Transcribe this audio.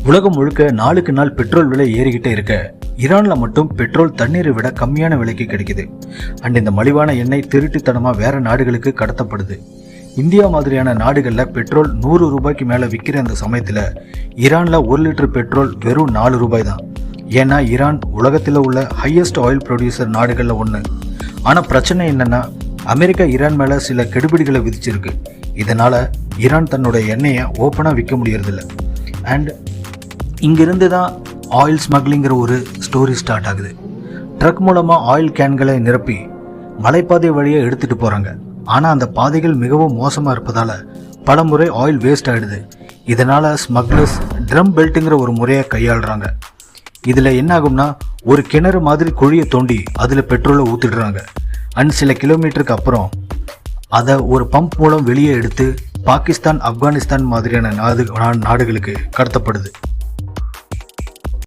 உலகம் முழுக்க நாளுக்கு நாள் பெட்ரோல் விலை ஏறிக்கிட்டே இருக்க ஈரான்ல மட்டும் பெட்ரோல் தண்ணீரை விட கம்மியான விலைக்கு கிடைக்குது. அண்ட் இந்த மலிவான எண்ணெய் திருட்டுத்தனமா வேற நாடுகளுக்கு கடத்தப்படுது. இந்தியா மாதிரியான நாடுகள்ல பெட்ரோல் 100 ரூபாய்க்கு மேல விற்கிற அந்த சமயத்துல ஈரான்ல 1 லிட்டர் பெட்ரோல் வெறும் 4 ரூபாய் தான். ஏன்னா ஈரான் உலகத்தில் உள்ள ஹையஸ்ட் ஆயில் ப்ரொடியூசர் நாடுகள்ல ஒன்று. ஆனா பிரச்சனை என்னன்னா அமெரிக்கா ஈரான் மேல சில கெடுபிடிகளை விதிச்சிருக்கு. இதனால ஈரான் தன்னோட எண்ணெயை ஓப்பனா விற்க முடியறதில்ல. அண்ட் இங்கிருந்து தான் ஆயில் ஸ்மக்லிங்கிற ஒரு ஸ்டோரி ஸ்டார்ட் ஆகுது. ட்ரக் மூலமாக ஆயில் கேன்களை நிரப்பி மலைப்பாதை வழியை எடுத்துகிட்டு போகிறாங்க. ஆனால் அந்த பாதைகள் மிகவும் மோசமாக இருப்பதால் பல முறை ஆயில் வேஸ்ட் ஆகிடுது. இதனால் ஸ்மக்லர்ஸ் ட்ரம் பெல்ட்டுங்கிற ஒரு முறையை கையாளுறாங்க. இதில் என்ன ஆகும்னா ஒரு கிணறு மாதிரி குழியை தோண்டி அதில் பெட்ரோலை ஊற்றிடுறாங்க. அண்ட் சில கிலோமீட்டருக்கு அப்புறம் அதை ஒரு பம்ப் மூலம் வெளியே எடுத்து பாகிஸ்தான், ஆப்கானிஸ்தான் மாதிரியான நாடுகளுக்கு கடத்தப்படுது.